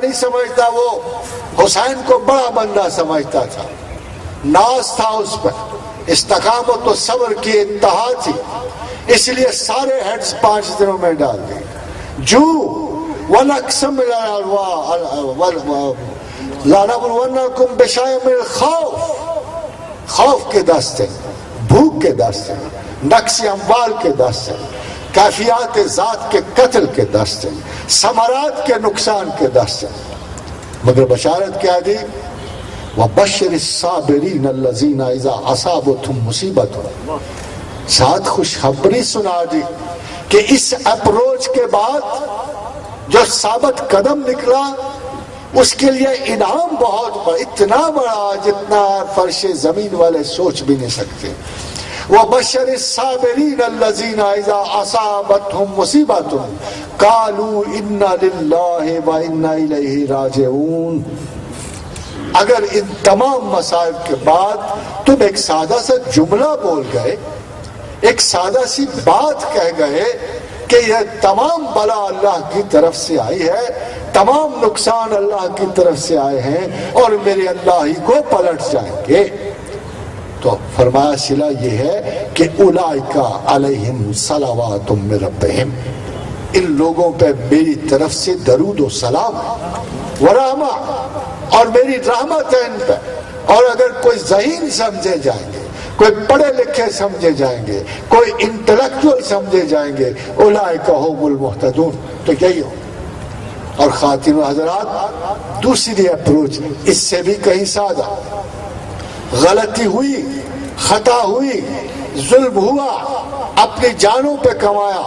نہیں سمجھتا، وہ حسین کو بڑا بندہ سمجھتا تھا، ناز تھا اس پر، استقامت و صبر کی انتہا تھی، اس لیے سارے ہیڈز 5 دنوں میں ڈال دیے۔ جو وَنَقْسَمْ لَنَبْلُوَنَّكُمْ بِشَيْءٍ مِّنَ الْخَوْفِ، خوف کے دستے، بھوک کے دستے، نقص اموال کے دستے، کیفیات ذات کے قتل کے دستے، ثمرات کے نقصان کے دستے، مگر بشارت کیا دی؟ وَبَشِّرِ الصَّابِرِينَ الَّذِينَ إِذَا أَصَابَتْهُمْ مُصِیبَةٌ، ساتھ خوشخبری سنا دی کہ اس اپروچ کے بعد جو ثابت قدم نکلا اس کے لیے انعام بہت بڑا، اتنا بڑا جتنا فرش زمین والے سوچ بھی نہیں سکتے۔ وَبَشَّرِ الصَّابِرِينَ الَّذِينَ إِذَا أَصَابَتْهُمْ مُصِیبَةٌ قَالُوا إِنَّا لِلَّهِ وَإِنَّا إِلَيْهِ رَاجِعُونَ۔ اگر ان تمام مصائب کے بعد تم ایک سادہ سا جملہ بول گئے، ایک سادہ سی بات کہہ گئے کہ یہ تمام بلا اللہ کی طرف سے آئی ہے، تمام نقصان اللہ کی طرف سے آئے ہیں اور میرے اللہ ہی کو پلٹ جائیں گے، تو فرمایا صلہ یہ ہے کہ اولئک علیہم صلوات من ربہم، ان لوگوں پہ میری طرف سے درود و سلام ورحمہ اور میری رحمت ہے ان پہ۔ اور اگر کوئی ذہین سمجھے جائیں گے، کوئی پڑھے لکھے سمجھے جائیں گے، کوئی انٹلیکچوئل سمجھے جائیں گے، اولئک هم المہتدون، تو یہی ہو۔ اور خواتین و حضرات، دوسری اپروچ اس سے بھی کہیں سادہ، غلطی ہوئی، خطا ہوئی، ظلم ہوا، اپنی جانوں پہ کمایا،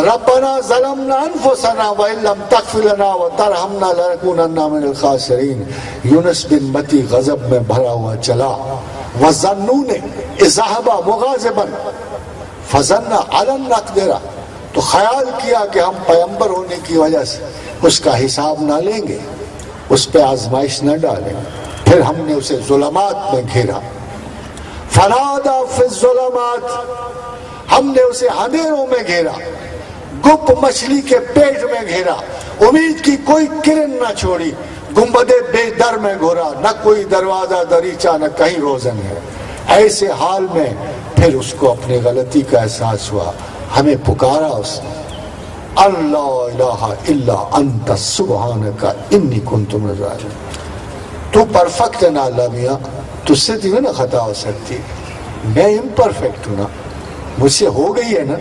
ربنا ظلمنا انفسنا وان لم تغفر لنا وترحمنا لنکونن من الخاسرین۔ یونس بن متی غضب میں بھرا ہوا چلا، وَظَنُّونِ إِذْ ذَهَبَ مُغَاضِبًا فَظَنَّ عَلَى النَّقْدِرَ، تو خیال کیا کہ ہم پیغمبر ہونے کی وجہ سے اس کا حساب نہ لیں گے، اس پہ آزمائش نہ ڈالیں گے، پھر ہم نے اسے ظلمات میں گھیرا، فَنَادَى فِي الظُّلُمَاتِ، ہم نے اسے اندھیروں میں گھیرا، گپ مچھلی کے پیٹ میں گھیرا، امید کی کوئی کرن نہ چھوڑی، گنبد بے در میں گھورا، نہ کوئی دروازہ دریچہ، نہ کہیں روزن ہے۔ ایسے حال میں پھر اس کو اپنی غلطی کا احساس ہوا، ہمیں پکارا اس نے، اللہ الہ الا انت سبحانک انی کنت من الظالمین۔ تو پرفیکٹ ہے نا اللہ میاں، تجھ سے تمہیں نہ خطا ہو سکتی، میں امپرفیکٹ ہوں نا، مجھ سے ہو گئی ہے نا،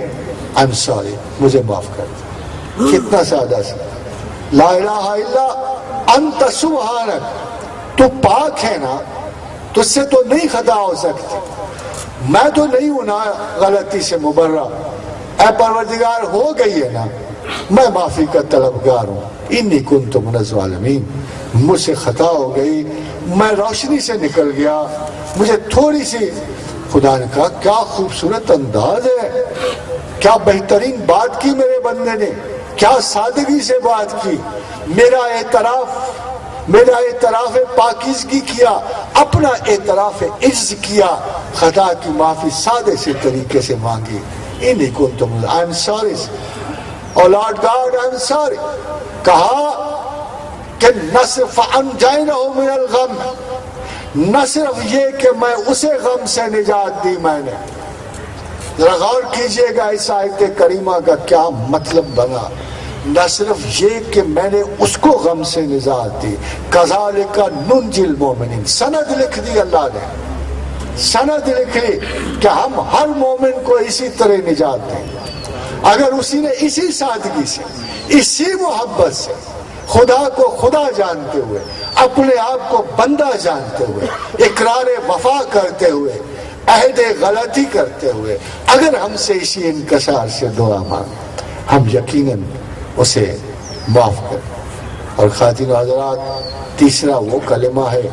I'm sorry، مجھے معاف کر دے۔ کتنا سادہ سا، لا الہ الا انت سبحانک، تو پاک ہے نا، تجھ سے تو نہیں خطا ہو سکتی، میں تو نہیں ہوں نا غلطی سے مبرہ، اے پروردگار ہو گئی ہے نا، میں معافی کا طلبگار ہوں، انی کنت من الظالمین، مجھ سے خطا ہو گئی، میں روشنی سے نکل گیا، مجھے تھوڑی سی۔ خدا نے کہا کیا خوبصورت انداز ہے، کیا بہترین بات کی میرے بندے نے، کیا سادگی سے بات کی، میرا اعتراف پاکیزگی کیا، اپنا اعتراف عجز کیا، خطا کی معافی سادے سے طریقے سے مانگی، انی کنتم I'm sorry، oh Lord God I'm sorry۔ کہا کہ نہ صرف انجینہ من الغم، نہ صرف یہ کہ میں اسے غم سے نجات دی، میں نے، ذرا غور کیجئے گا اس آیت کریمہ کا کیا مطلب بنا، نہ صرف یہ کہ میں نے اس کو غم سے نجات دی، کذالک ننجی المومنین، سند لکھ دی اللہ نے، سند لکھ لی کہ ہم ہر مومن کو اسی طرح نجات دیں گے اگر اسی نے اسی سادگی سے، اسی محبت سے، خدا کو خدا جانتے ہوئے، اپنے آپ کو بندہ جانتے ہوئے، اقرار وفا کرتے ہوئے، عہد غلطی کرتے ہوئے اگر ہم سے اسی انکسار سے دعا مانگے، ہم یقیناً اسے معاف کریں۔ اور خواتین و حضرات، تیسرا وہ کلمہ ہے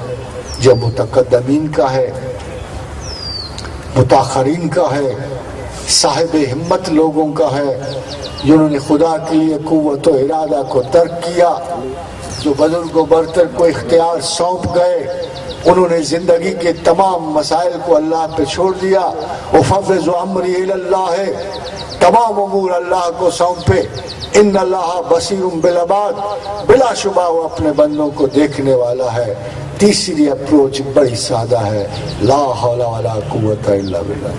جو متقدمین کا ہے، متاخرین کا ہے، صاحب ہمت لوگوں کا ہے، جنہوں نے خدا کے لیے قوت و ارادہ کو ترک کیا، جو بزرگ و برتر کو اختیار سونپ گئے، انہوں نے زندگی کے تمام مسائل کو اللہ پہ چھوڑ دیا، وَفَوِّضُ أَمْرِي إِلَى اللَّهِ، تمام امور اللہ کو سونپے. ان اللہ بصیر بالعباد، بلا شبہ وہ اپنے بندوں کو دیکھنے والا ہے. تیسری اپروچ بڑی سادہ ہے، لا حول ولا قوت الا باللہ.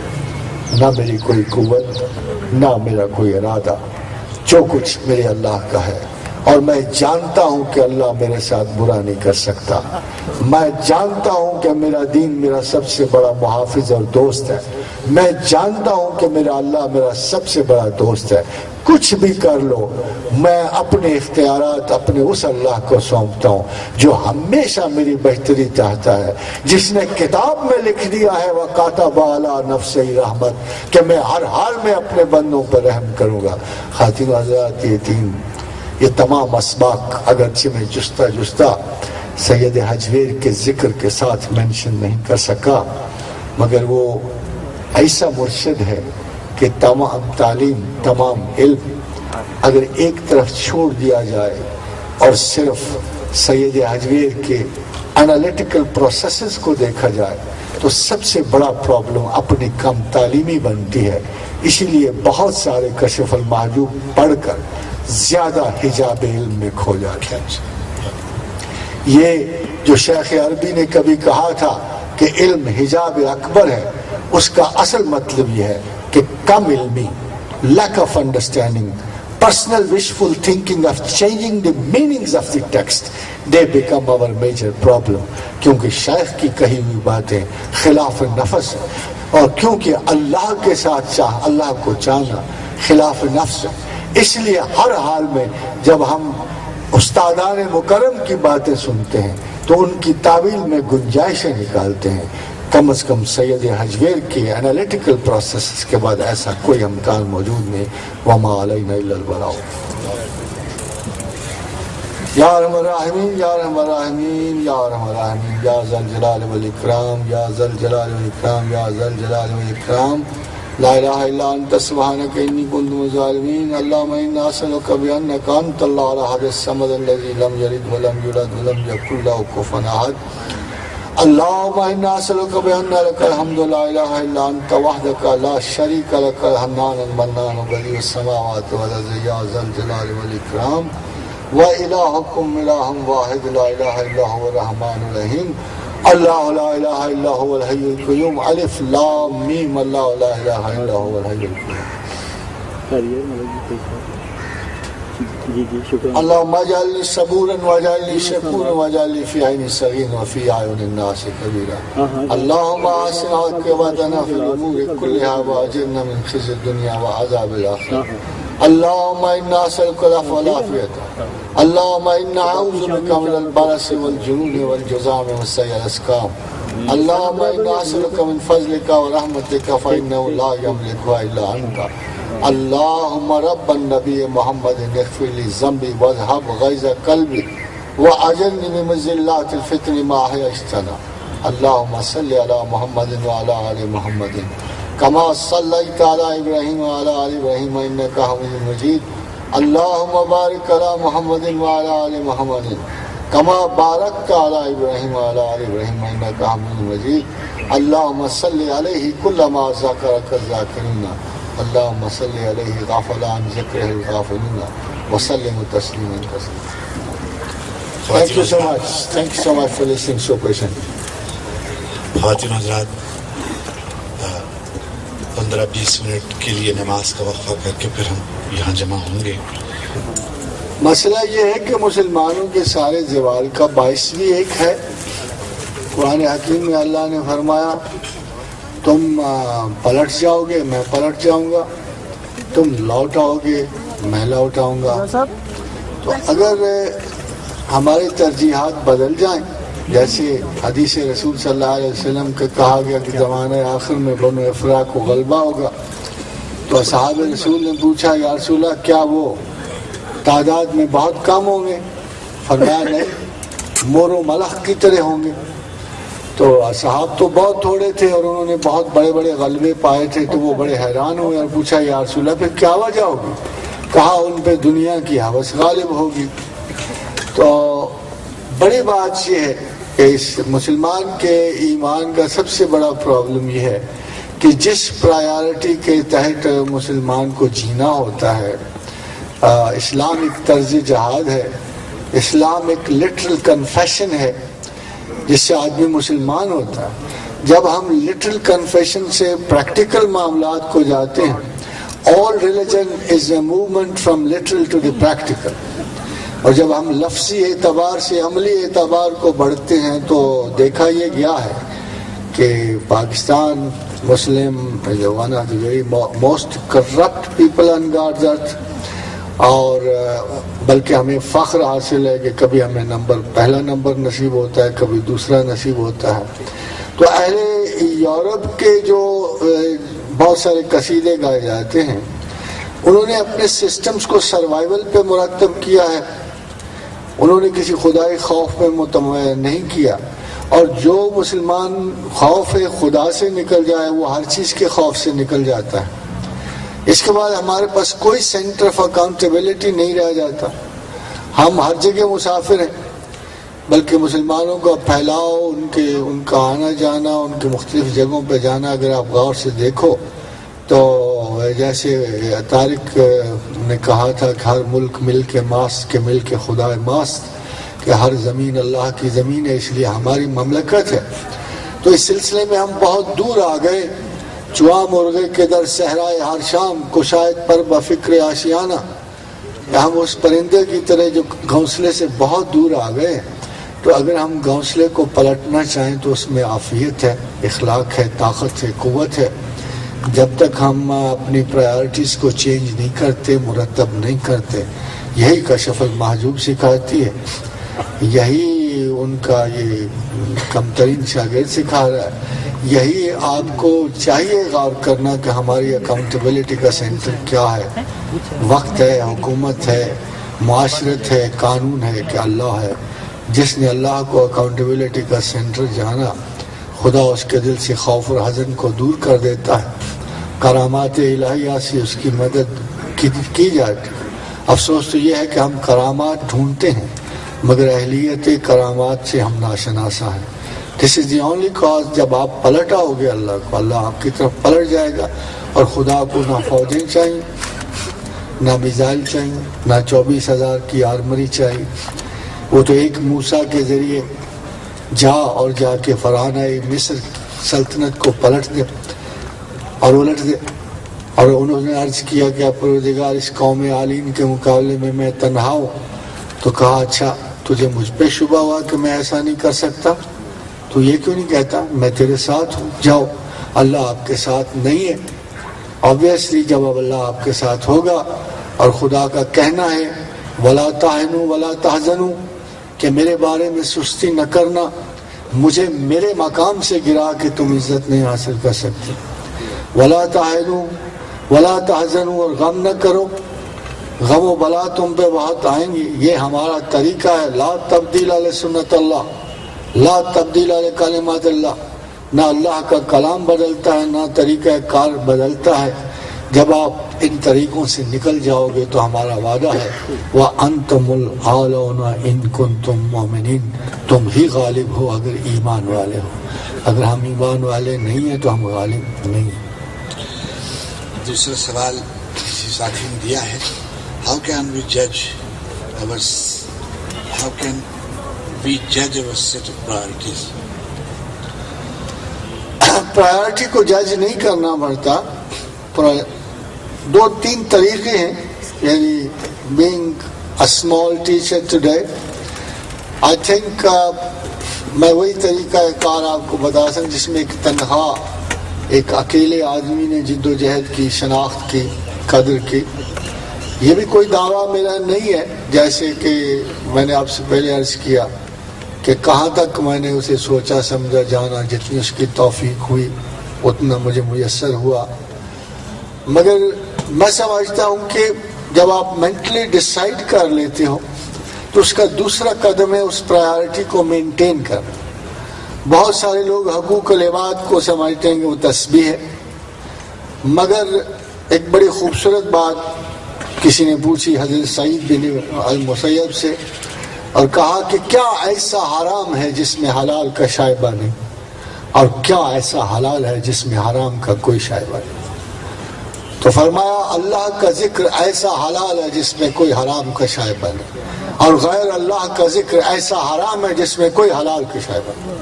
نہ میری کوئی قوت نہ میرا کوئی ارادہ، جو کچھ میرے اللہ کا ہے. اور میں جانتا ہوں کہ اللہ میرے ساتھ برا نہیں کر سکتا. میں جانتا ہوں کہ میرا دین میرا سب سے بڑا محافظ اور دوست ہے. میں جانتا ہوں کہ میرا اللہ میرا سب سے بڑا دوست ہے. کچھ بھی کر لو، میں اپنے اختیارات اپنے اس اللہ کو سونپتا ہوں جو ہمیشہ میری بہتری چاہتا ہے، جس نے کتاب میں لکھ دیا ہے وَكَتَبَ عَلَىٰ نَفْسِهِ رحمت، کہ میں ہر حال میں اپنے بندوں پر رحم کروں گا. خواتین حضرات، یہ تمام اسباق اگرچہ میں جستا سید حجویر کے ذکر کے ساتھ مینشن نہیں کر سکا، مگر وہ ایسا مرشد ہے کہ تمام تعلیم، تمام علم اگر ایک طرف چھوڑ دیا جائے اور صرف سید حجویر کے انالیٹیکل پروسیسز کو دیکھا جائے تو سب سے بڑا پرابلم اپنی کم تعلیمی بنتی ہے. اسی لیے بہت سارے کشف المحجوب پڑھ کر زیادہ حجاب علم میں کھو جاتے ہیں. یہ جو شیخ عربی نے کبھی کہا تھا کہ علم حجاب اکبر ہے، اس کا اصل مطلب یہ ہے کہ کم علمی، lack of understanding, personal wishful thinking of changing the meanings of the text, they become our major problem. کیونکہ شیخ کی کہی ہوئی باتیں خلاف نفس، اور کیونکہ اللہ کے ساتھ اللہ کو چاہنا خلاف نفس. اس لیے ہر حال میں جب ہم استادان مکرم کی باتیں سنتے ہیں تو ان کی تعویل میں گنجائشیں نکالتے ہیں. کم از کم سید حجویر کی انالیٹیکل پروسیس کے بعد ایسا کوئی امکان موجود نہیں. وما علینا الا البلاغ. یا ارحم الراحمین، یا ارحم الراحمین، یا ارحم الراحمین، یا ذا الجلال والاکرام، یا ذا الجلال والاکرام، یا ذا الجلال والاکرام. لا الہ الا انت سبحانک انی کنت من الظالمین. اللهم انا نسألک بانک انت اللہ الاحد الصمد الذی لم یلد ولم یولد ولم یکن له کفوا احد. اللهم انا نسألک بان لک الحمد لا الہ الا انت وحدک لا شریک لک الحنان المنان بدیع السماوات والارض یا ذا الجلال والاکرام. وإلہکم الہ واحد لا الہ الا هو الرحمن الرحیم. اللہ لا الہ الا هو الحی القیوم. الف لام میم. اللہ لا الہ الا هو الحی القیوم. اللہم اجعلنی صبورا واجعلنی شکورا واجعلنی فی عین صغیر وفی اعین الناس کبیرا. اللہم احسن عاقبتنا فی الامور کلها واجرنا من خزي الدنیا وعذاب الآخرہ. اللهم انا نسألك العفو والعافية. اللهم انا نعوذ بك من البرص والجنون والجذام وسيء الاسقام. اللهم انا نسألك من فضلك ورحمتك فإنه لا يملكها الا انت. اللهم رب النبي محمد اغفر لي ذنبي واذهب غيظ قلبي واجرني من مضلات الفتن ما احييتنا. اللهم صل على محمد وعلى آل محمد كما صليت على إبراهيم وعلى آل إبراهيم إنك حميد مجيد. اللهم بارك على محمد وعلى آل محمد كما باركت على إبراهيم وعلى آل إبراهيم إنك حميد مجيد. اللهم صل عليه كلما ذكرك الذاكرين. اللهم صل عليه غافل عن ذكره الغافلين وسلم تسليما كثيرا. Thank you so much. Thank you so much for listening so patiently. خواتین حضرات، 15-20 منٹ کے لیے نماز کا وقفہ کر کے پھر ہم یہاں جمع ہوں گے. مسئلہ یہ ہے کہ مسلمانوں کے سارے زوال کا باعث بھی ایک ہے. قرآن حکیم میں اللہ نے فرمایا تم پلٹ جاؤ گے میں پلٹ جاؤں گا، تم لوٹ آؤ گے میں لوٹ آؤں گا. تو اگر ہماری ترجیحات بدل جائیں، جیسے حدیث رسول صلی اللہ علیہ وسلم کے کہا گیا کہ زمانے آخر میں بنو افرا کو غلبہ ہوگا، تو اصحاب رسول نے پوچھا یا رسول اللہ کیا وہ تعداد میں بہت کم ہوں گے؟ فرمایا نہیں، مور و ملخ کی طرح ہوں گے. تو اصحاب تو بہت تھوڑے تھے اور انہوں نے بہت بڑے بڑے غلبے پائے تھے، تو وہ بڑے حیران ہوئے اور پوچھا یا رسول اللہ پھر کیا وجہ ہوگی؟ کہا ان پہ دنیا کی ہوس غالب ہوگی. تو بڑی بات یہ ہے کہ اس مسلمان کے ایمان کا سب سے بڑا پرابلم یہ ہے کہ جس پرائیورٹی کے تحت مسلمان کو جینا ہوتا ہے، اسلام ایک طرز جہاد ہے، اسلام ایک لٹرل کنفیشن ہے جس سے آدمی مسلمان ہوتا ہے۔ جب ہم لٹرل کنفیشن سے پریکٹیکل معاملات کو جاتے ہیں، all religion is a movement from literal to the practical، اور جب ہم لفظی اعتبار سے عملی اعتبار کو بڑھتے ہیں تو دیکھا یہ گیا ہے کہ پاکستان مسلم one of the very most corrupt people on God's earth، اور بلکہ ہمیں فخر حاصل ہے کہ کبھی ہمیں پہلا نمبر نصیب ہوتا ہے، کبھی دوسرا نصیب ہوتا ہے۔ تو اہل یورپ کے جو بہت سارے قصیدے گائے جاتے ہیں، انہوں نے اپنے سسٹمز کو سروائیول پہ مرتب کیا ہے، انہوں نے کسی خدائی خوف میں متمول نہیں کیا، اور جو مسلمان خوف خدا سے نکل جائے وہ ہر چیز کے خوف سے نکل جاتا ہے۔ اس کے بعد ہمارے پاس کوئی سینٹر آف اکاؤنٹیبلٹی نہیں رہ جاتا، ہم ہر جگہ مسافر ہیں، بلکہ مسلمانوں کا پھیلاؤ، ان کا آنا جانا، ان کے مختلف جگہوں پہ جانا، اگر آپ غور سے دیکھو تو جیسے طارق نے کہا تھا کہ ہر ملک مل کے ماست کے مل کے خدا ماست، کہ ہر زمین اللہ کی زمین ہے، اس لیے ہماری مملکت ہے۔ تو اس سلسلے میں ہم بہت دور آ گئے، چوا مرغے کے در صحرائے ہر شام، کشائد پر بفکر آشیانہ، ہم اس پرندے کی طرح جو گھونسلے سے بہت دور آ گئے۔ تو اگر ہم گھونسلے کو پلٹنا چاہیں تو اس میں عافیت ہے، اخلاق ہے، طاقت ہے، قوت ہے۔ جب تک ہم اپنی پرائیورٹیز کو چینج نہیں کرتے، مرتب نہیں کرتے، یہی کشف المحجوب سکھاتی ہے، یہی ان کا یہ کم ترین شاگرد سکھا رہا ہے۔ یہی آپ کو چاہیے غور کرنا کہ ہماری اکاؤنٹیبلٹی کا سینٹر کیا ہے۔ وقت ہے، حکومت ہے، معاشرت ہے، قانون ہے کہ اللہ ہے۔ جس نے اللہ کو اکاؤنٹیبلٹی کا سینٹر جانا، خدا اس کے دل سے خوف اور حزن کو دور کر دیتا ہے، کرامات الہیہ سے اس کی مدد کی جاتی۔ افسوس تو یہ ہے کہ ہم کرامات ڈھونڈتے ہیں مگر اہلیت کرامات سے ہم ناشناسا ہیں۔ This is the only cause، جب آپ پلٹ آؤ گے اللہ کو، اللہ آپ کی طرف پلٹ جائے گا، اور خدا کو نہ فوجیں چاہیے، نہ میزائل چاہیے، نہ 24,000 کی آرمری چاہیے۔ وہ تو ایک موسیٰ کے ذریعے جا کے فرعونہ مصر سلطنت کو پلٹ دے اور الٹ دے، اور انہوں نے عرض کیا کہ پروردگار اس قوم عالین کے مقابلے میں میں تنہا ہوں، تو کہا اچھا تجھے مجھ پہ شبہ ہوا کہ میں ایسا نہیں کر سکتا، تو یہ کیوں نہیں کہتا میں تیرے ساتھ ہوں، جاؤ۔ اللہ آپ کے ساتھ نہیں ہے، obviously جب اللہ آپ کے ساتھ ہوگا، اور خدا کا کہنا ہے وَلَا تَهِنُوا وَلَا تَحْزَنُوا، کہ میرے بارے میں سستی نہ کرنا، مجھے میرے مقام سے گرا کے تم عزت نہیں حاصل کر سکتے۔ وَلَا تَهِنُوا وَلَا تَحْزَنُوا، اور غم نہ کرو، غم و بلا تم پہ بہت آئیں گی، یہ ہمارا طریقہ ہے۔ لا تبدیل علی سنت اللہ، لا تبدیل علی کلمات اللہ، نہ اللہ کا کلام بدلتا ہے نہ طریقہ کار بدلتا ہے۔ جب آپ ان طریقوں سے نکل جاؤ گے تو ہمارا وعدہ ہے وَأَنْتُمُ الْأَعْلَوْنَ إِن كُنتُم مُؤْمِنِينَ، تم ہی غالب ہو اگر ایمان والے ہو۔ اگر ہم ایمان والے نہیں ہیں تو ہم غالب نہیں ہیں۔ دوسرا سوال کسی ساتھی نے دیا ہے، How can we judge our set of priorities؟ Priority کو جج نہیں کرنا پڑتا، 2-3 طریقے ہیں، یعنی being a small teacher today I think میں وہی طریقہ کار آپ کو بتا سکوں جس میں ایک تنہا ایک اکیلے آدمی نے جد و جہد کی، شناخت کی، قدر کی۔ یہ بھی کوئی دعویٰ میرا نہیں ہے، جیسے کہ میں نے آپ سے پہلے عرض کیا کہ کہاں تک میں نے اسے سوچا سمجھا جانا، جتنی اس کی توفیق ہوئی اتنا مجھے میسر ہوا۔ مگر میں سمجھتا ہوں کہ جب آپ مینٹلی ڈیسائیڈ کر لیتے ہو تو اس کا دوسرا قدم ہے اس پرائیورٹی کو مینٹین کرنا۔ بہت سارے لوگ حقوق العباد کو سمجھتے ہیں کہ وہ تسبیح ہے، مگر ایک بڑی خوبصورت بات کسی نے پوچھی حضرت سعید بن المسیب سے، اور کہا کہ کیا ایسا حرام ہے جس میں حلال کا شائبہ نہیں؟ اور کیا ایسا حلال ہے جس میں حرام کا کوئی شائبہ نہیں. تو فرمایا اللہ کا ذکر ایسا حلال ہے جس میں کوئی حرام کا شائبہ نہیں، اور غیر اللہ کا ذکر ایسا حرام ہے جس میں کوئی حلال کا شائبہ نہیں.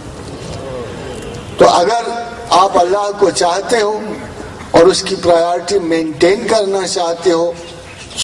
تو اگر آپ اللہ کو چاہتے ہو اور اس کی پرائیورٹی مینٹین کرنا چاہتے ہو